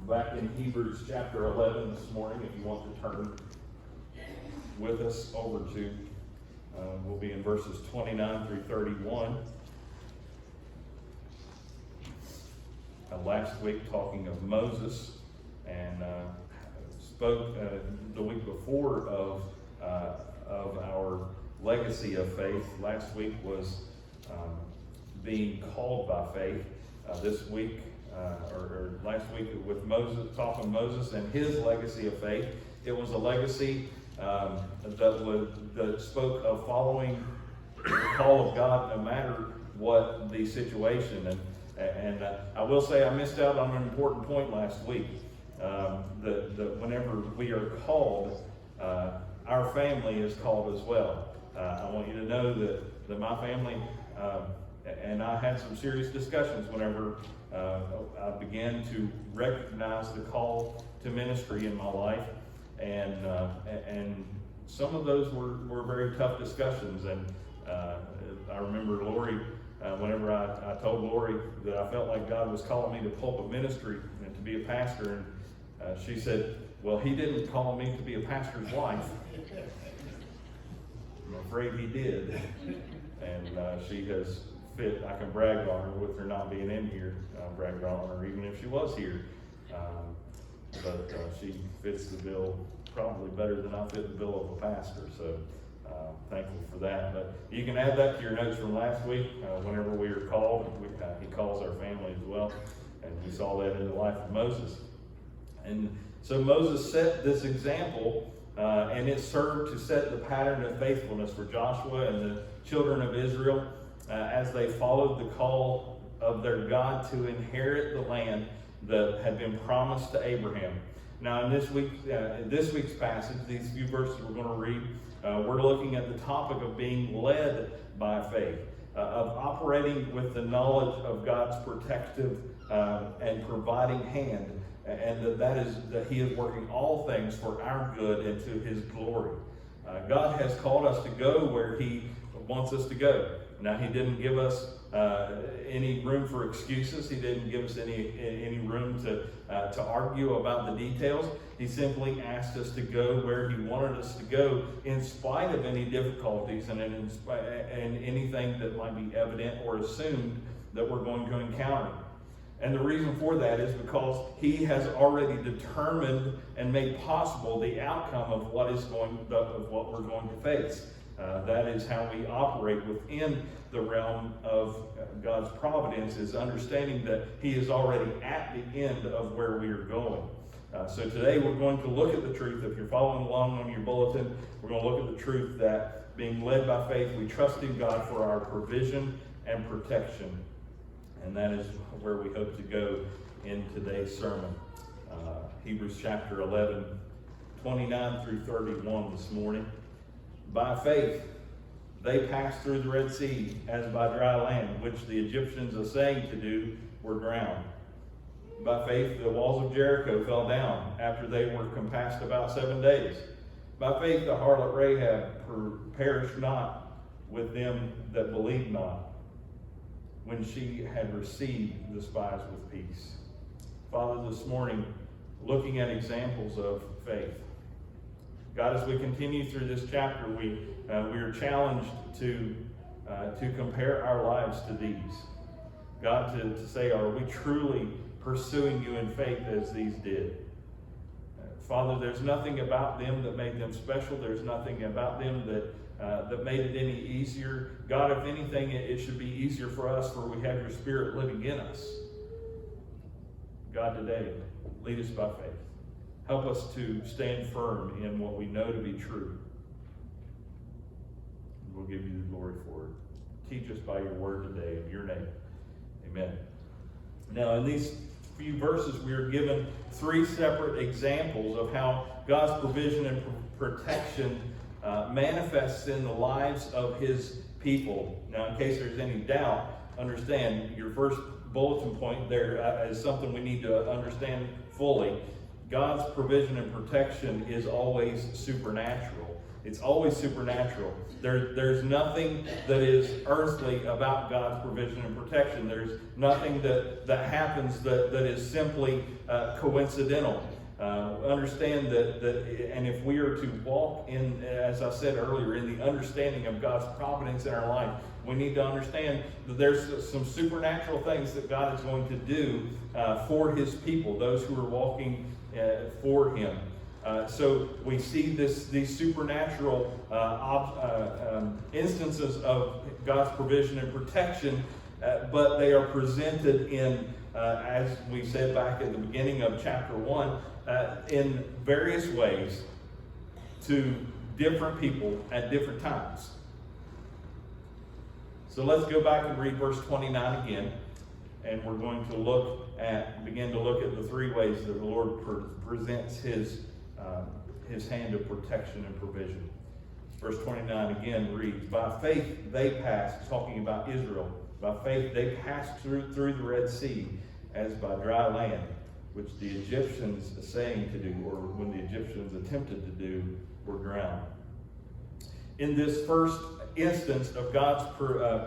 Back in Hebrews chapter 11 this morning, if you want to turn with us over to, we'll be in verses 29 through 31. Last week talking of Moses, and spoke the week before of our legacy of faith. Last week was being called by faith. This week, or last week with Moses, talking Moses and his legacy of faith. It was a legacy that spoke of following the call of God no matter what the situation. And I will say I missed out on an important point last week. That whenever we are called, our family is called as well. I want you to know that my family and I had some serious discussions whenever I began to recognize the call to ministry in my life, and some of those were very tough discussions. And I remember Lori, whenever I told Lori that I felt like God was calling me to pulpit ministry and to be a pastor, and she said, "Well, He didn't call me to be a pastor's wife." I'm afraid He did, and she has fit. I can brag on her with her not being in here. Brag on her even if she was here. But she fits the bill probably better than I fit the bill of a pastor. So thankful for that. But you can add that to your notes from last week. Whenever we were called, He calls our family as well. And we saw that in the life of Moses. And so Moses set this example, and it served to set the pattern of faithfulness for Joshua and the children of Israel as they followed the call of their God to inherit the land that had been promised to Abraham. Now, in this week's passage, these few verses we're going to read, we're looking at the topic of being led by faith, of operating with the knowledge of God's protective and providing hand, and that He is working all things for our good and to His glory. God has called us to go where He wants us to go. Now, He didn't give us any room for excuses. He didn't give us any room to argue about the details. He simply asked us to go where He wanted us to go, in spite of any difficulties and anything that might be evident or assumed that we're going to encounter. And the reason for that is because He has already determined and made possible the outcome of what we're going to face. That is how we operate within the realm of God's providence, is understanding that He is already at the end of where we are going. So today we're going to look at the truth. If you're following along on your bulletin, we're going to look at the truth that being led by faith, we trust in God for our provision and protection. And that is where we hope to go in today's sermon. Hebrews chapter 11, 29 through 31 this morning. By faith, they passed through the Red Sea as by dry land, which the Egyptians assaying to do were drowned. By faith, the walls of Jericho fell down after they were compassed about 7 days. By faith, the harlot Rahab perished not with them that believed not, when she had received the spies with peace. Father, this morning, looking at examples of faith. God, as we continue through this chapter, we are challenged to compare our lives to these. God, to say, are we truly pursuing You in faith as these did? Father, there's nothing about them that made them special. There's nothing about them that made it any easier. God, if anything, it should be easier for us, for we have Your Spirit living in us. God, today, lead us by faith. Help us to stand firm in what we know to be true. We'll give You the glory for it. Teach us by Your word today, in Your name. Amen. Now, in these few verses, we are given three separate examples of how God's provision and protection manifests in the lives of His people. Now, in case there's any doubt, understand your first bulletin point there is something we need to understand fully. God's provision and protection is always supernatural. It's always supernatural. There's nothing that is earthly about God's provision and protection. There's nothing that happens that is simply coincidental. Understand that, and if we are to walk in, as I said earlier, in the understanding of God's providence in our life, we need to understand that there's some supernatural things that God is going to do for His people, those who are walking for Him. So we see these supernatural instances of God's provision and protection, but they are presented in, as we said back at the beginning of chapter 1, in various ways to different people at different times. So let's go back and read verse 29 again, and we're going to begin to look at the three ways that the Lord presents His hand of protection and provision. Verse 29 again reads, by faith they passed, talking about Israel, by faith they passed through the Red Sea as by dry land, which the Egyptians essaying to do, or when the Egyptians attempted to do, were drowned. In this first instance of God's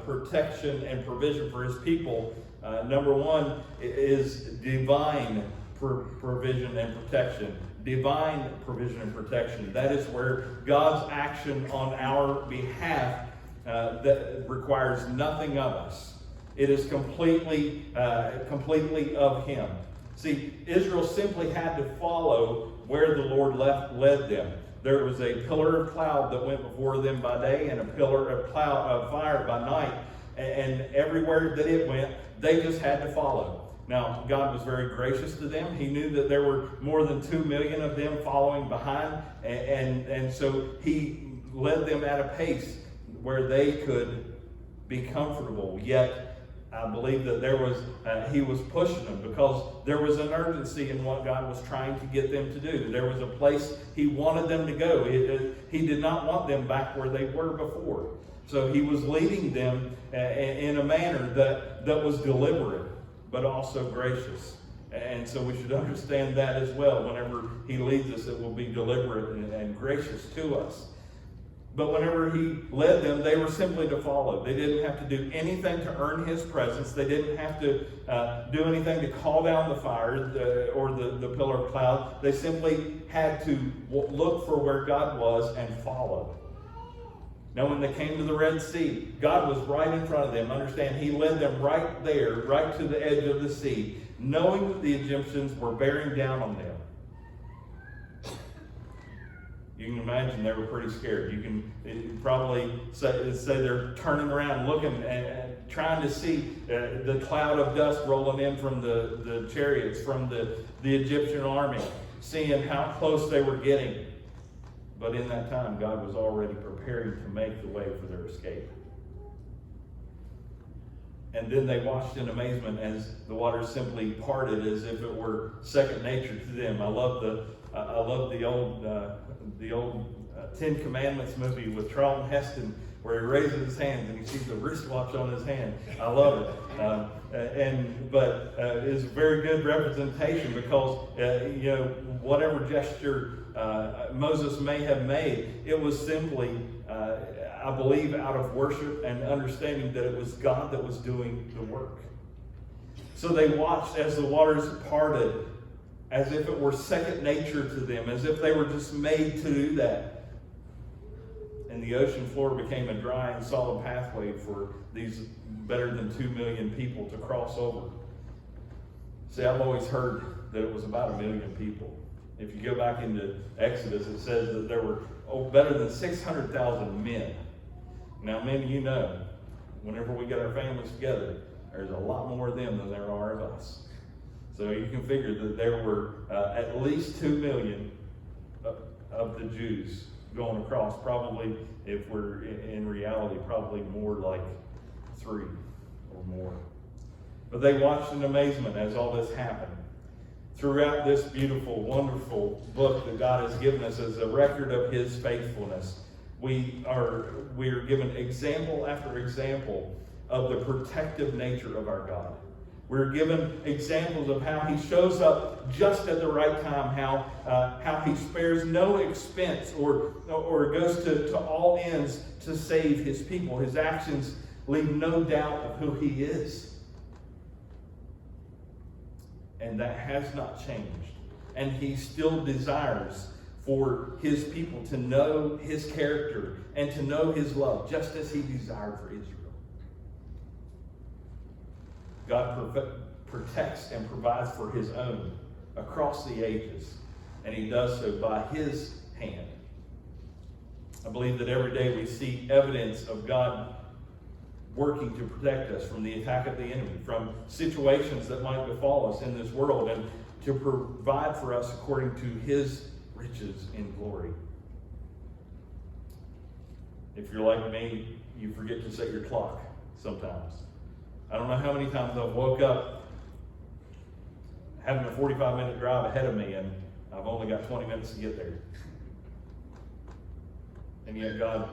protection and provision for His people, number one is divine provision and protection. Divine provision and protection. That is where God's action on our behalf that requires nothing of us. It is completely of Him. See, Israel simply had to follow where the Lord led them. There was a pillar of cloud that went before them by day and a pillar of fire by night. And everywhere that it went, they just had to follow. Now, God was very gracious to them. He knew that there were more than 2 million of them following behind. And so He led them at a pace where they could be comfortable. Yet, I believe that He was pushing them because there was an urgency in what God was trying to get them to do. There was a place He wanted them to go. He did not want them back where they were before. So He was leading them in a manner that was deliberate, but also gracious. And so we should understand that as well. Whenever He leads us, it will be deliberate and gracious to us. But whenever He led them, they were simply to follow. They didn't have to do anything to earn His presence. They didn't have to do anything to call down the fire or the pillar of cloud. They simply had to look for where God was and follow. Now, when they came to the Red Sea, God was right in front of them. Understand, He led them right there, right to the edge of the sea, knowing that the Egyptians were bearing down on them. You can imagine they were pretty scared. You can probably say they're turning around, looking and trying to see the cloud of dust rolling in from the chariots, from the Egyptian army, seeing how close they were getting. But in that time, God was already preparing to make the way for their escape. And then they watched in amazement as the waters simply parted as if it were second nature to them. I love the old 10 Commandments movie with Charlton Heston, where he raises his hands and he sees a wristwatch on his hand. I love it. But it's a very good representation because whatever gesture Moses may have made, it was simply, I believe, out of worship and understanding that it was God that was doing the work. So they watched as the waters parted, as if it were second nature to them, as if they were just made to do that. And the ocean floor became a dry and solid pathway for these better than 2 million people to cross over. See, I've always heard that it was about 1 million people. If you go back into Exodus, it says that there were better than 600,000 men. Now, many of you know, whenever we get our families together, there's a lot more of them than there are of us. So you can figure that there were at least 2 million of the Jews going across. Probably, if we're in reality, probably more like 3 or more. But they watched in amazement as all this happened. Throughout this beautiful, wonderful book that God has given us as a record of His faithfulness, we are given example after example of the protective nature of our God. We're given examples of how he shows up just at the right time, how he spares no expense or goes to all ends to save his people. His actions leave no doubt of who he is. And that has not changed. And he still desires for his people to know his character and to know his love, just as he desired for Israel. God protects and provides for his own across the ages, and he does so by his hand. I believe that every day we see evidence of God working to protect us from the attack of the enemy, from situations that might befall us in this world, and to provide for us according to his riches in glory. If you're like me, you forget to set your clock sometimes. I don't know how many times I've woke up having a 45-minute drive ahead of me, and I've only got 20 minutes to get there. And yet God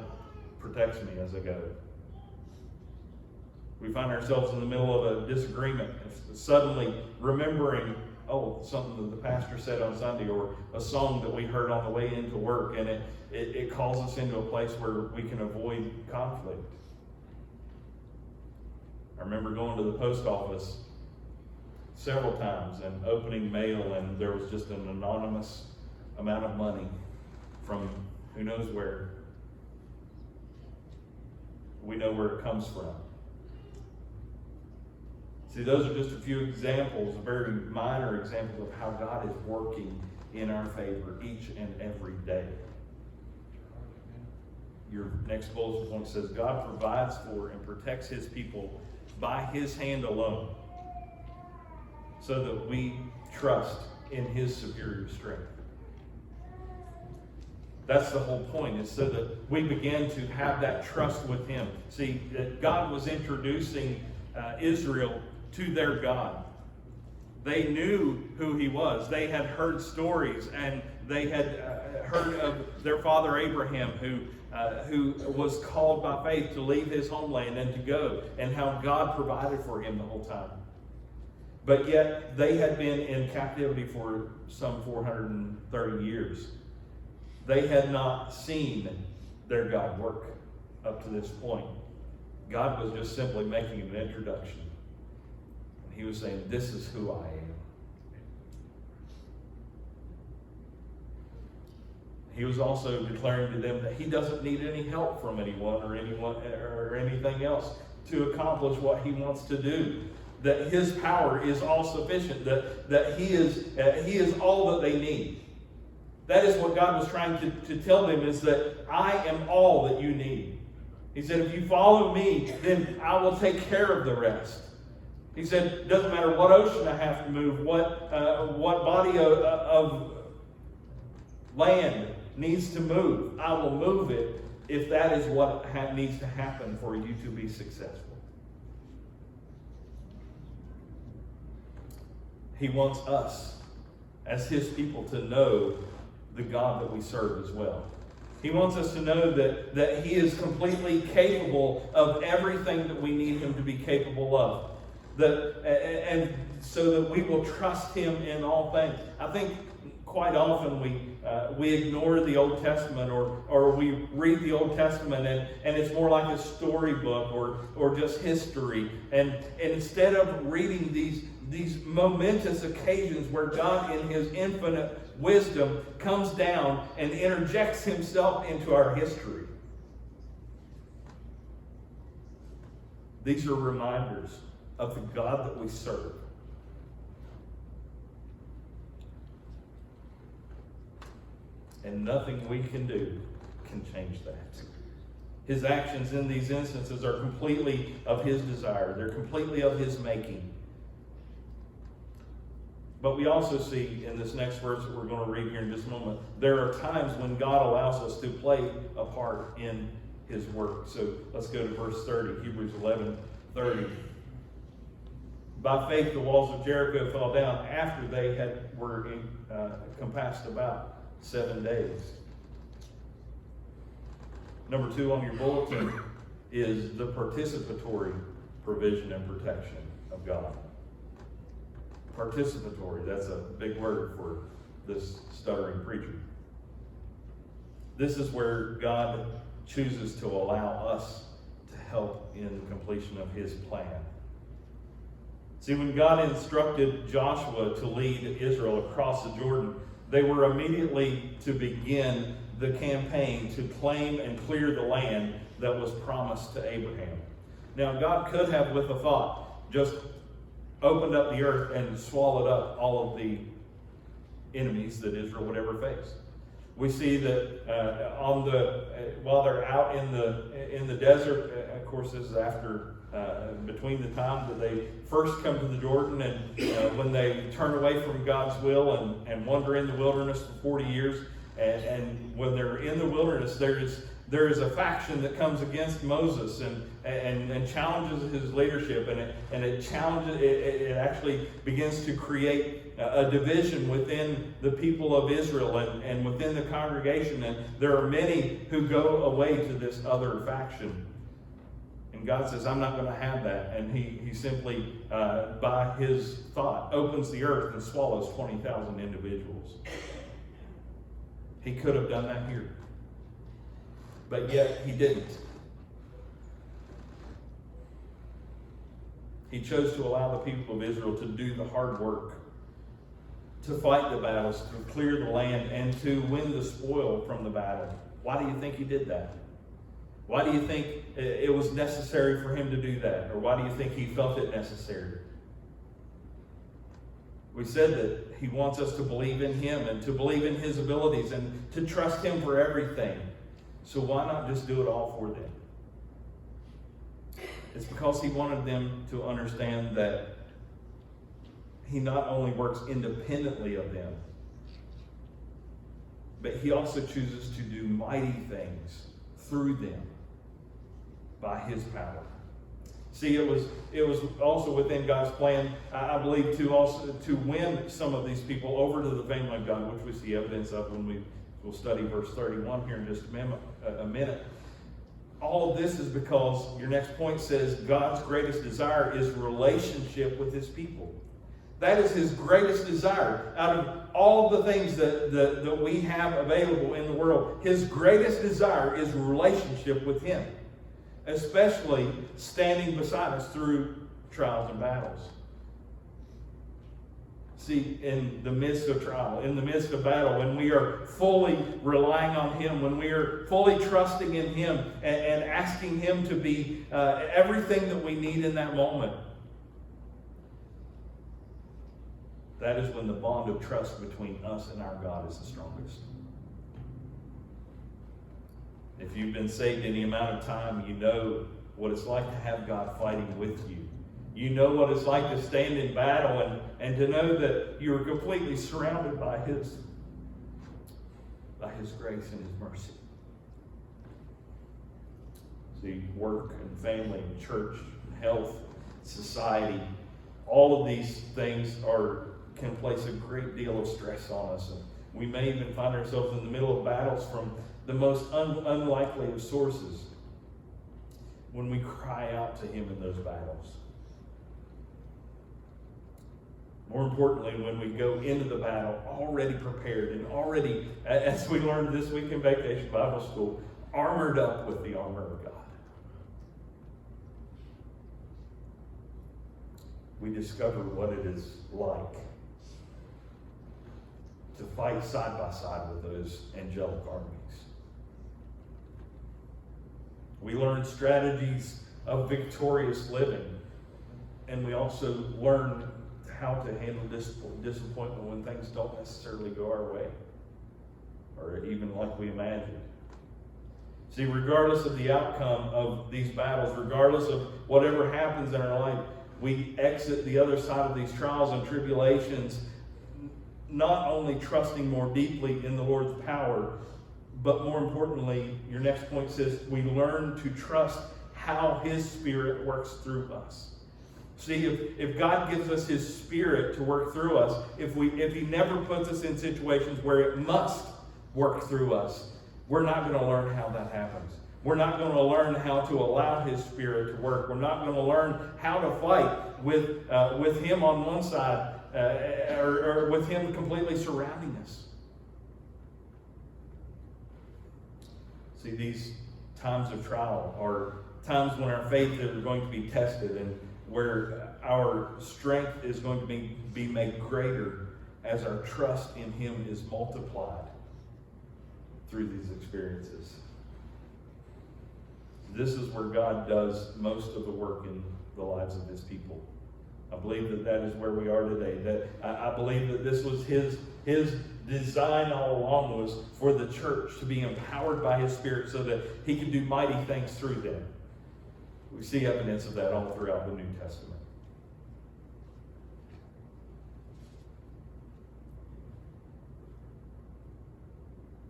protects me as I go. We find ourselves in the middle of a disagreement, suddenly remembering, something that the pastor said on Sunday, or a song that we heard on the way into work, and it calls us into a place where we can avoid conflict. I remember going to the post office several times and opening mail, and there was just an anonymous amount of money from who knows where. We know where it comes from. See, those are just a few examples, very minor examples of how God is working in our favor each and every day. Your next bulletin point says, God provides for and protects his people by his hand alone, so that we trust in his superior strength. That's the whole point, is so that we begin to have that trust with him. See, that God was introducing Israel to their God. They knew who he was. They had heard stories, and they had heard of their father Abraham, who was called by faith to leave his homeland and to go, and how God provided for him the whole time. But yet they had been in captivity for some 430 years. They had not seen their God work up to this point. God was just simply making an introduction. He was saying, this is who I am. He was also declaring to them that he doesn't need any help from anyone or anything else to accomplish what he wants to do. That his power is all sufficient. That he is all that they need. That is what God was trying to tell them, is that I am all that you need. He said, if you follow me, then I will take care of the rest. He said, it doesn't matter what ocean I have to move, what body of land needs to move. I will move it if that is what needs to happen for you to be successful. He wants us, as his people, to know the God that we serve as well. He wants us to know that he is completely capable of everything that we need him to be capable of. And so that we will trust him in all things. I think quite often we ignore the Old Testament, or we read the Old Testament and it's more like a storybook or just history. And instead of reading these momentous occasions where God in his infinite wisdom comes down and interjects himself into our history. These are reminders of the God that we serve. And nothing we can do can change that. His actions in these instances are completely of his desire. They're completely of his making. But we also see in this next verse that we're going to read here in just a moment, there are times when God allows us to play a part in his work. So let's go to verse 30, Hebrews 11:30. By faith, the walls of Jericho fell down after they were compassed about 7 days. Number 2 on your bulletin is the participatory provision and protection of God. Participatory, that's a big word for this stuttering preacher. This is where God chooses to allow us to help in the completion of his plan. See, when God instructed Joshua to lead Israel across the Jordan, they were immediately to begin the campaign to claim and clear the land that was promised to Abraham. Now, God could have, with a thought, just opened up the earth and swallowed up all of the enemies that Israel would ever face. We see that while they're out in the desert, of course, this is after between the time that they first come to the Jordan and when they turn away from God's will and wander in the wilderness for 40 years, and when they're in the wilderness, there is a faction that comes against Moses and challenges his leadership, and it actually begins to create a division within the people of Israel and within the congregation, and there are many who go away to this other faction. And God says, I'm not going to have that. And he simply, by his thought, opens the earth and swallows 20,000 individuals. He could have done that here. But yet he didn't. He chose to allow the people of Israel to do the hard work, to fight the battles, to clear the land, and to win the spoil from the battle. Why do you think he did that? Why do you think it was necessary for him to do that? Or why do you think he felt it necessary? We said that he wants us to believe in him and to believe in his abilities and to trust him for everything. So why not just do it all for them? It's because he wanted them to understand that he not only works independently of them, but he also chooses to do mighty things through them by his power. See, it was also within God's plan, I believe, to win some of these people over to the family of God, which we see evidence of when we'll study verse 31 here in just a minute. All of this is because your next point says God's greatest desire is relationship with his people. That is his greatest desire. Out of all the things that we have available in the world, his greatest desire is relationship with him, especially standing beside us through trials and battles. See, in the midst of trial, in the midst of battle, when we are fully relying on him, when we are fully trusting in him and asking him to be everything that we need in that moment, that is when the bond of trust between us and our God is the strongest. If you've been saved any amount of time, you know what it's like to have God fighting with you. You know what it's like to stand in battle and to know that you are completely surrounded by his grace and his mercy. See, work and family and church and health, society, all of these things can place a great deal of stress on us. And we may even find ourselves in the middle of battles from the most unlikely of sources when we cry out to him in those battles. More importantly, when we go into the battle already prepared and already, as we learned this week in Vacation Bible School, armored up with the armor of God. We discover what it is like to fight side by side with those angelic armies. We learn strategies of victorious living, and we also learn how to handle disappointment when things don't necessarily go our way, or even like we imagined. See, regardless of the outcome of these battles, regardless of whatever happens in our life, we exit the other side of these trials and tribulations not only trusting more deeply in the Lord's power, but more importantly, your next point says, we learn to trust how his Spirit works through us. See, if God gives us his Spirit to work through us, if he never puts us in situations where it must work through us, we're not going to learn how that happens. We're not going to learn how to allow his Spirit to work. We're not going to learn how to fight with Him on one side, or with Him completely surrounding us. See, these times of trial are times when our faith is going to be tested and where our strength is going to be made greater as our trust in Him is multiplied through these experiences. This is where God does most of the work in the lives of His people. I believe that is where we are today. That I believe that this was His design all along, was for the church to be empowered by His Spirit so that He can do mighty things through them. We see evidence of that all throughout the New Testament.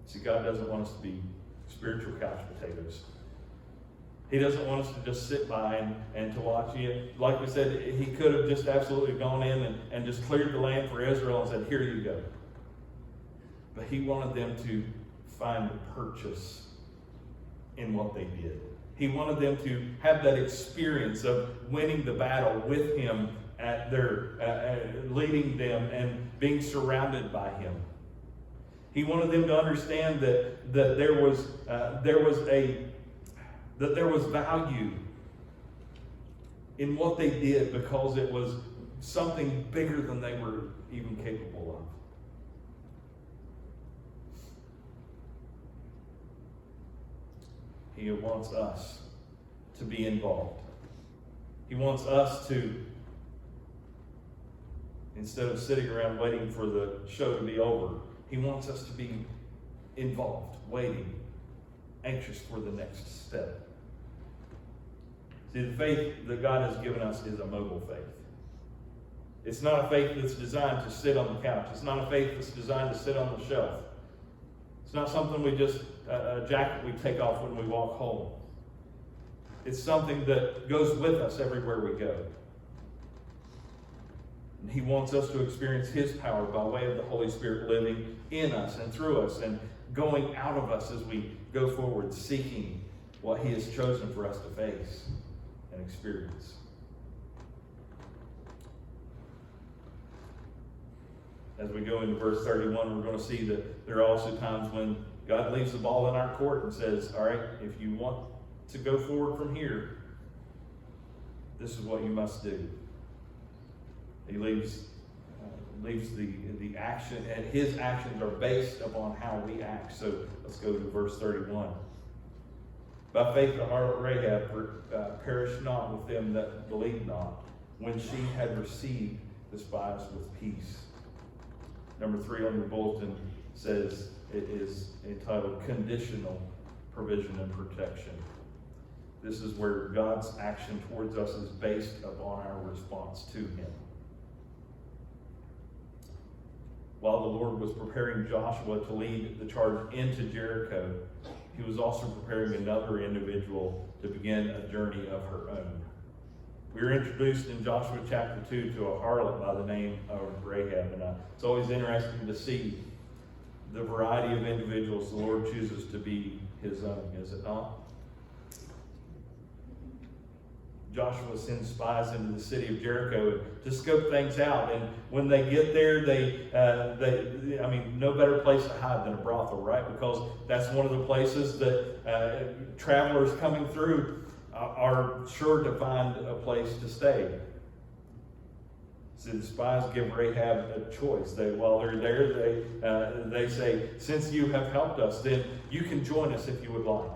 See, God doesn't want us to be spiritual couch potatoes. He doesn't want us to just sit by and to watch it. Like we said, He could have just absolutely gone in and just cleared the land for Israel and said, here you go. But He wanted them to find purchase in what they did. He wanted them to have that experience of winning the battle with Him at their leading them and being surrounded by Him. He wanted them to understand that there was value in what they did because it was something bigger than they were even capable of. He wants us to be involved. He wants us to, instead of sitting around waiting for the show to be over, He wants us to be involved, waiting, anxious for the next step. See, the faith that God has given us is a mobile faith. It's not a faith that's designed to sit on the couch. It's not a faith that's designed to sit on the shelf. It's not something we just, a jacket we take off when we walk home. It's something that goes with us everywhere we go. And He wants us to experience His power by way of the Holy Spirit living in us and through us and going out of us as we go forward, seeking what He has chosen for us to face and experience. As we go into verse 31, we're going to see that there are also times when God leaves the ball in our court and says, all right, if you want to go forward from here, this is what you must do. He leaves the action, and His actions are based upon how we act. So let's go to verse 31. By faith the harlot Rahab perished not with them that believed not, when she had received the spies with peace. Number 3 on your bulletin says it is entitled Conditional Provision and Protection. This is where God's action towards us is based upon our response to Him. While the Lord was preparing Joshua to lead the charge into Jericho, He was also preparing another individual to begin a journey of her own. We were introduced in Joshua chapter 2 to a harlot by the name of Rahab, and it's always interesting to see the variety of individuals the Lord chooses to be His own, is it not? Joshua sends spies into the city of Jericho to scope things out, and when they get there, no better place to hide than a brothel, right? Because that's one of the places that travelers coming through are sure to find a place to stay. So the spies give Rahab a choice. While they're there, they say, since you have helped us, then you can join us if you would like.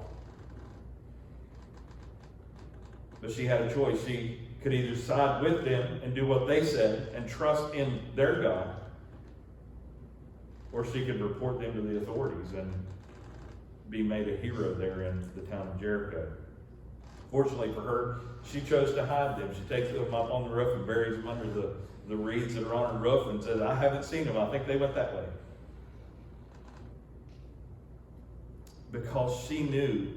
But she had a choice. She could either side with them and do what they said and trust in their God, or she could report them to the authorities and be made a hero there in the town of Jericho. Fortunately for her, she chose to hide them. She takes them up on the roof and buries them under the reeds that are on her roof and says, I haven't seen them. I think they went that way. Because she knew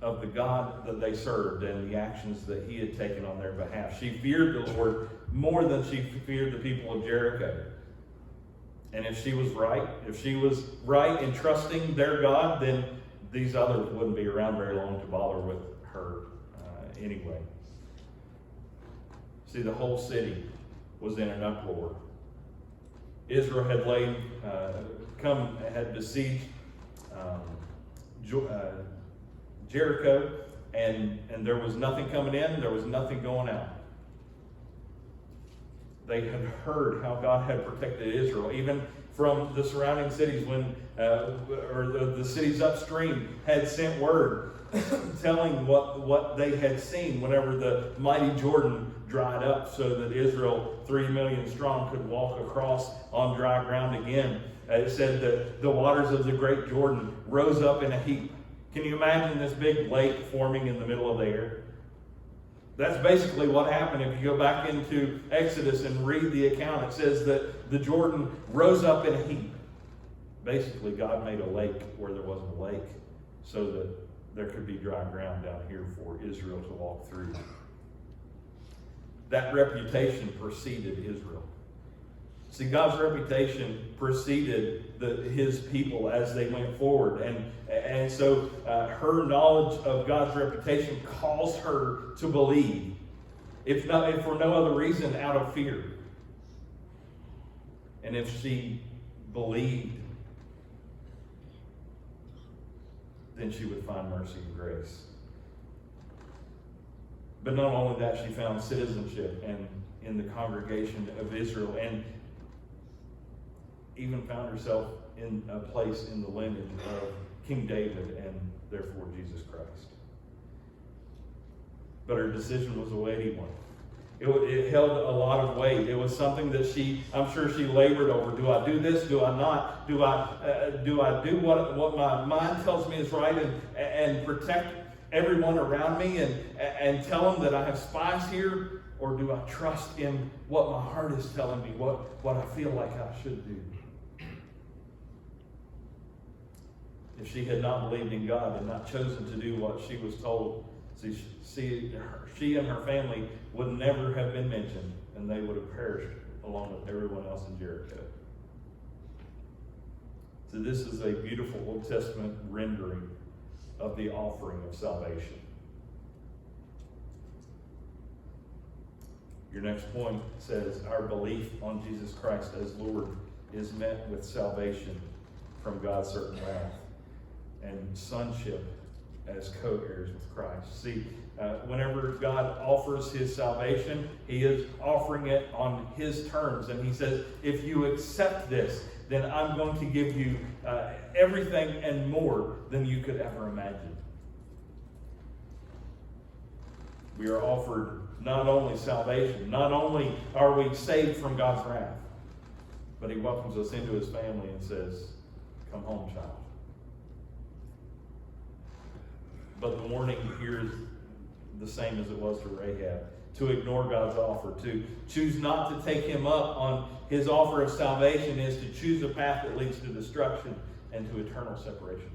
of the God that they served and the actions that He had taken on their behalf. She feared the Lord more than she feared the people of Jericho. And if she was right in trusting their God, then these others wouldn't be around very long to bother with her anyway. See, the whole city was in an uproar. Israel had had besieged Jericho, and there was nothing coming in, there was nothing going out. They had heard how God had protected Israel, even from the surrounding cities the cities upstream had sent word telling what they had seen whenever the mighty Jordan dried up, so that Israel, 3 million strong, could walk across on dry ground again. It said that the waters of the great Jordan rose up in a heap. Can you imagine this big lake forming in the middle of the air? That's basically what happened. If you go back into Exodus and read the account, it says that the Jordan rose up in a heap. Basically, God made a lake where there wasn't a lake, so that there could be dry ground down here for Israel to walk through. That reputation preceded Israel. See, God's reputation preceded his people as they went forward. And so her knowledge of God's reputation caused her to believe. If for no other reason, out of fear. And if she believed, then she would find mercy and grace. But not only that, she found citizenship and in the congregation of Israel, and even found herself in a place in the lineage of King David and therefore Jesus Christ. But her decision was a weighty one. It held a lot of weight. It was something that I'm sure she labored over. Do I do this? Do I not? Do I do what my mind tells me is right and protect everyone around me and tell them that I have spies here? Or do I trust in what my heart is telling me, what I feel like I should do? If she had not believed in God and not chosen to do what she was told, she and her family would never have been mentioned, and they would have perished along with everyone else in Jericho. So this is a beautiful Old Testament rendering of the offering of salvation. Your next point says, our belief on Jesus Christ as Lord is met with salvation from God's certain wrath, and sonship as co-heirs with Christ. See, whenever God offers his salvation, he is offering it on his terms. And he says, if you accept this, then I'm going to give you everything and more than you could ever imagine. We are offered not only salvation, not only are we saved from God's wrath, but he welcomes us into his family and says, come home, child. But the warning here is the same as it was to Rahab. To ignore God's offer, to choose not to take him up on his offer of salvation, is to choose a path that leads to destruction and to eternal separation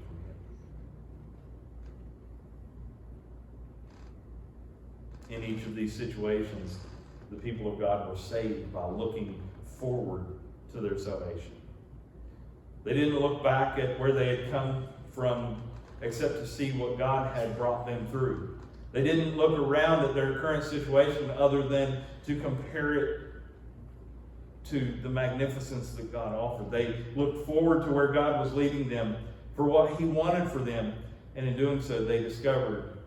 from him. In each of these situations, the people of God were saved by looking forward to their salvation. They didn't look back at where they had come from except to see what God had brought them through. They didn't look around at their current situation other than to compare it to the magnificence that God offered. They looked forward to where God was leading them for what he wanted for them. And in doing so, they discovered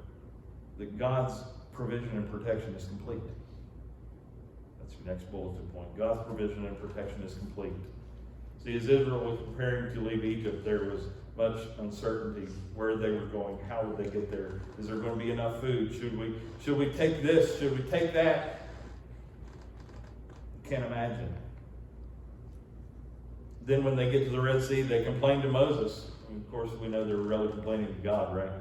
that God's provision and protection is complete. That's your next bulletin point. God's provision and protection is complete. See, as Israel was preparing to leave Egypt, there was much uncertainty where they were going. How would they get there? Is there going to be enough food? Should we take this? Should we take that? Can't imagine. Then when they get to the Red Sea, they complain to Moses. And of course, we know they were really complaining to God, right?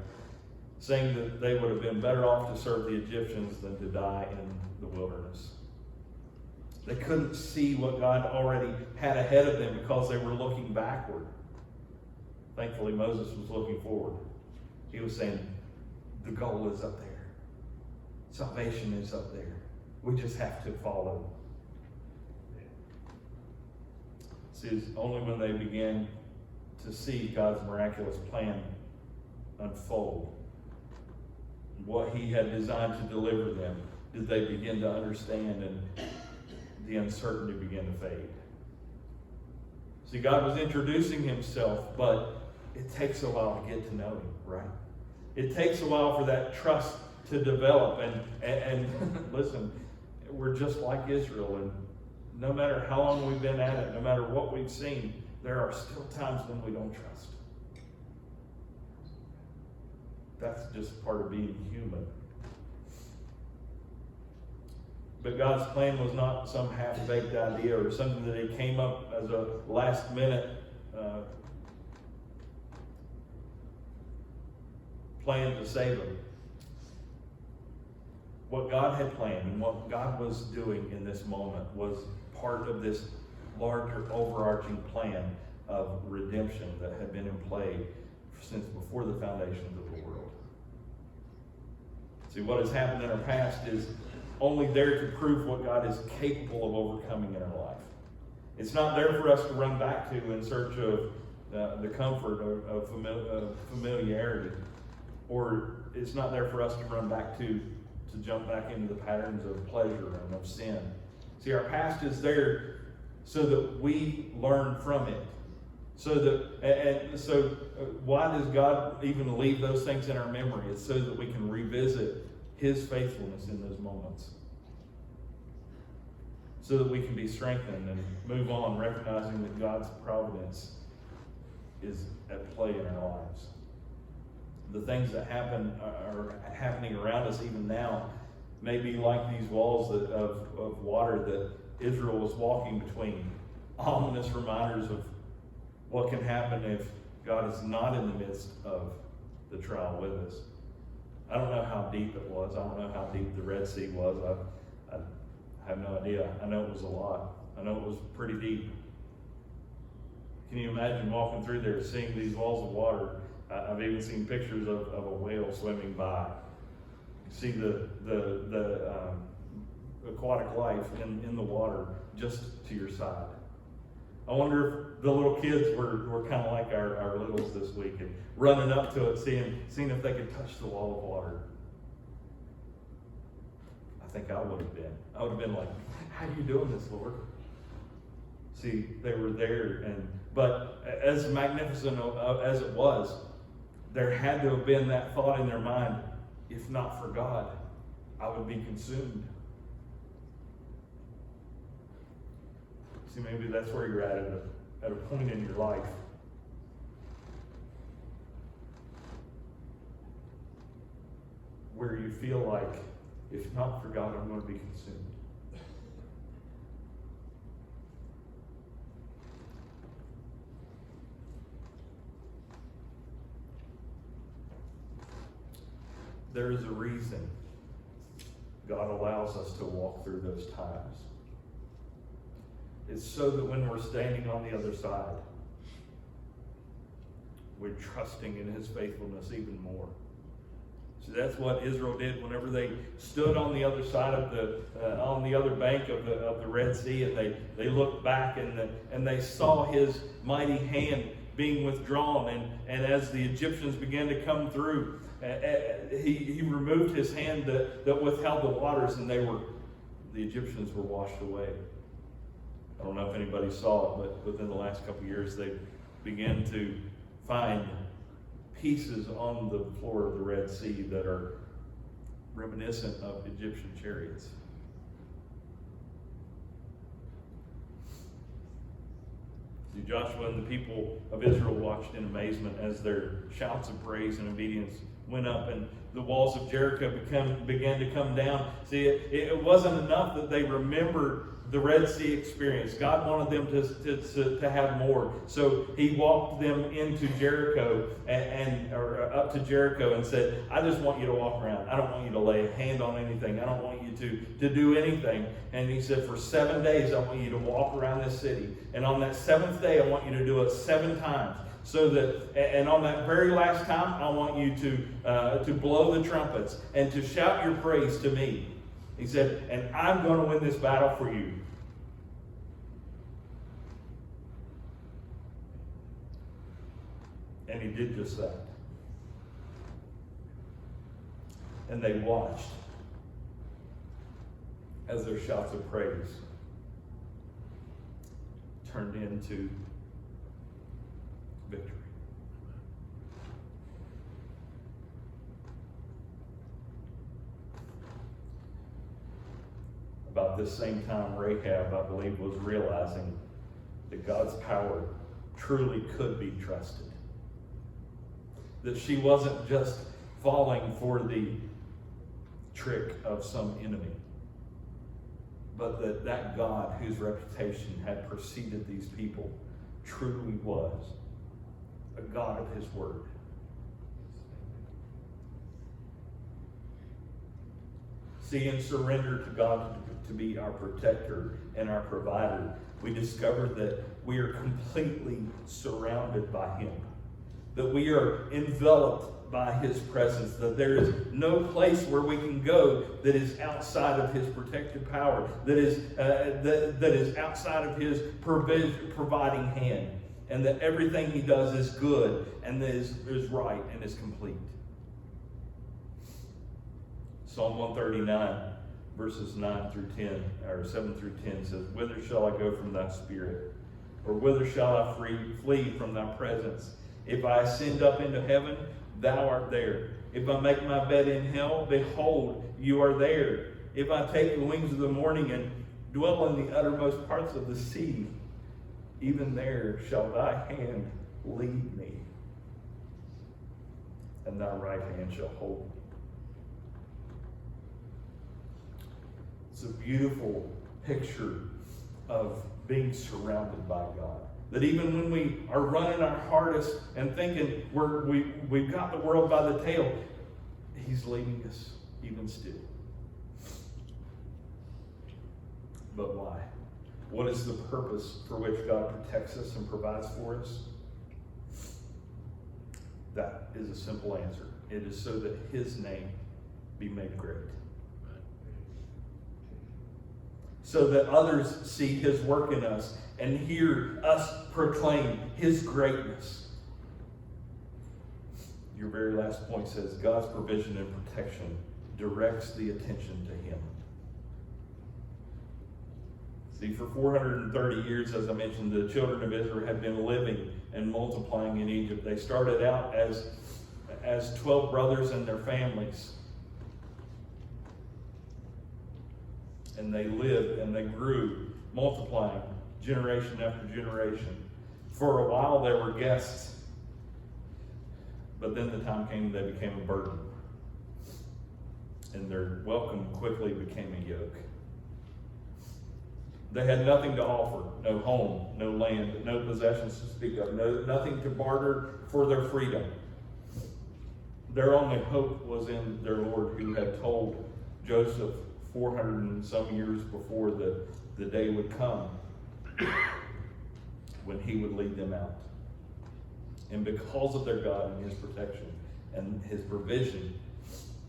Saying that they would have been better off to serve the Egyptians than to die in the wilderness. They couldn't see what God already had ahead of them because they were looking backward. Thankfully, Moses was looking forward. He was saying, the goal is up there. Salvation is up there. We just have to follow. See, it's only when they began to see God's miraculous plan unfold, what he had designed to deliver them, did they begin to understand and the uncertainty began to fade. See, God was introducing himself, but it takes a while to get to know him, right? It takes a while for that trust to develop. And listen, we're just like Israel, and no matter how long we've been at it, no matter what we've seen, there are still times when we don't trust. That's just part of being human. But God's plan was not some half-baked idea or something that he came up as a last-minute plan to save him. What God had planned and what God was doing in this moment was part of this larger overarching plan of redemption that had been in play since before the foundations of the world. See, what has happened in our past is only there to prove what God is capable of overcoming in our life. It's not there for us to run back to in search of the comfort of familiarity, or it's not there for us to run back to jump back into the patterns of pleasure and of sin. See, our past is there so that we learn from it. So why does God even leave those things in our memory? It's so that we can revisit his faithfulness in those moments. So that we can be strengthened and move on, recognizing that God's providence is at play in our lives. The things that are happening around us even now may be like these walls of water that Israel was walking between. Ominous reminders of what can happen if God is not in the midst of the trial with us. I don't know how deep it was. I don't know how deep the Red Sea was. I have no idea. I know it was a lot. I know it was pretty deep. Can you imagine walking through there, seeing these walls of water? I've even seen pictures of a whale swimming by. You see the aquatic life in the water just to your side. I wonder if the little kids were kind of like our littles this week and running up to it, seeing if they could touch the wall of water. I think I would have been. I would have been like, how are you doing this, Lord? See, they were there, but as magnificent as it was, there had to have been that thought in their mind, if not for God, I would be consumed. See, maybe that's where you're at a point in your life. Where you feel like, if not for God, I'm going to be consumed. There is a reason God allows us to walk through those times. It's so that when we're standing on the other side, we're trusting in his faithfulness even more. So that's what Israel did whenever they stood on the other side of on the other bank of the Red Sea, and they looked back and they saw his mighty hand being withdrawn, and as the Egyptians began to come through, he removed his hand that withheld the waters, and the Egyptians were washed away. I don't know if anybody saw it, but within the last couple of years, they began to find pieces on the floor of the Red Sea that are reminiscent of Egyptian chariots. See, Joshua and the people of Israel watched in amazement as their shouts of praise and obedience went up, and the walls of Jericho began to come down. See, it wasn't enough that they remembered the Red Sea experience. God wanted them to have more. So he walked them into Jericho or up to Jericho and said, I just want you to walk around. I don't want you to lay a hand on anything. I don't want you to do anything. And he said, for 7 days, I want you to walk around this city. And on that 7th day, I want you to do it 7 times. So that, and on that very last time, I want you to blow the trumpets and to shout your praise to me. He said, and I'm going to win this battle for you. And he did just that. And they watched as their shouts of praise turned into victory. About this same time, Rahab, I believe, was realizing that God's power truly could be trusted. That she wasn't just falling for the trick of some enemy, but that God whose reputation had preceded these people truly was a God of his word. See, in surrender to God to be our protector and our provider, we discover that we are completely surrounded by him. That we are enveloped by his presence. That there is no place where we can go that is outside of his protective power. That is outside of his providing hand. And that everything he does is good and is right and is complete. Psalm 139, verses 9 through 10, or 7 through 10 says, "Whither shall I go from thy spirit? Or whither shall I flee from thy presence? If I ascend up into heaven, thou art there. If I make my bed in hell, behold, you are there. If I take the wings of the morning and dwell in the uttermost parts of the sea, even there shall thy hand lead me, and thy right hand shall hold me." It's a beautiful picture of being surrounded by God. That even when we are running our hardest and thinking we've got the world by the tail, he's leading us even still. But why? What is the purpose for which God protects us and provides for us? That is a simple answer. It is so that his name be made great. So that others see his work in us and hear us proclaim his greatness. Your very last point says God's provision and protection directs the attention to him. See, for 430 years, as I mentioned, the children of Israel had been living and multiplying in Egypt. They started out as 12 brothers and their families. And they lived and they grew, multiplying generation after generation. For a while they were guests, but then the time came they became a burden. And their welcome quickly became a yoke. They had nothing to offer, no home, no land, no possessions to speak of, nothing to barter for their freedom. Their only hope was in their Lord, who had told Joseph 400 and some years before the day would come when he would lead them out. And because of their God and his protection and his provision,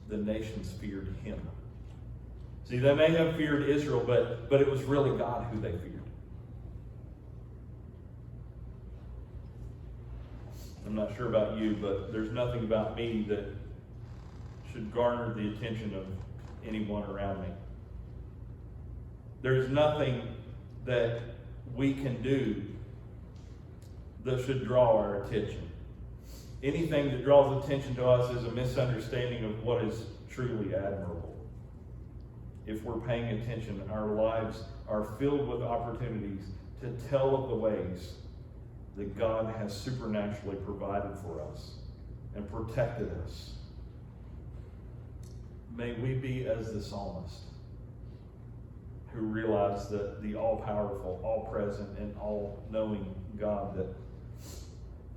the nations feared him. See, they may have feared Israel, but it was really God who they feared. I'm not sure about you, but there's nothing about me that should garner the attention of anyone around me. There's nothing that we can do that should draw our attention. Anything that draws attention to us is a misunderstanding of what is truly admirable. If we're paying attention, our lives are filled with opportunities to tell of the ways that God has supernaturally provided for us and protected us. May we be as the psalmist, who realize that the all-powerful, all-present, and all-knowing God that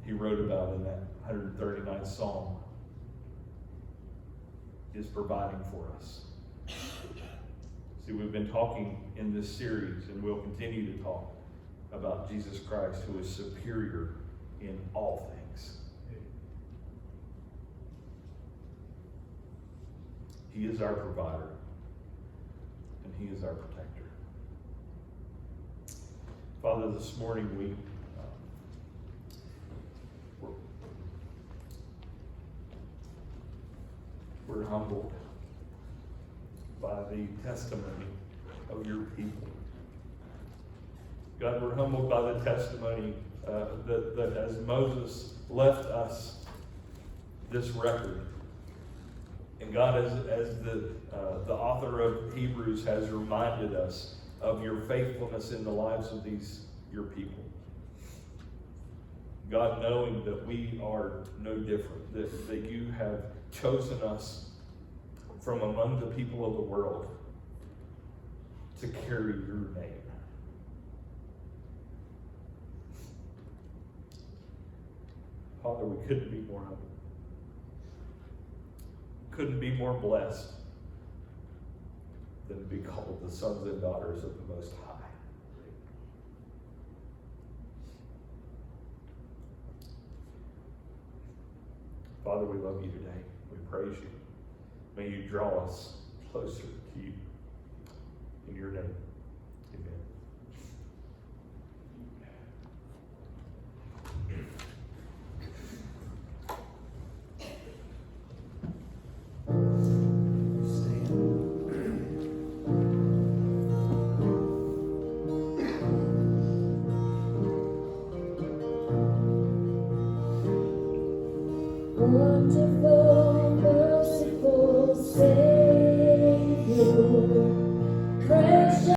he wrote about in that 139th Psalm is providing for us. See, we've been talking in this series, and we'll continue to talk about Jesus Christ, who is superior in all things. He is our provider, and he is our protector. Father, this morning we're humbled by the testimony of your people. God, we're humbled by the testimony that as Moses left us this record, and God, as the author of Hebrews has reminded us of your faithfulness in the lives of your people. God, knowing that we are no different, that you have chosen us from among the people of the world to carry your name. Father, we couldn't be more humble. Couldn't be more blessed than to be called the sons and daughters of the Most High. Father, we love you today. We praise you. May you draw us closer to you. In your name, amen. Wonderful, merciful Savior.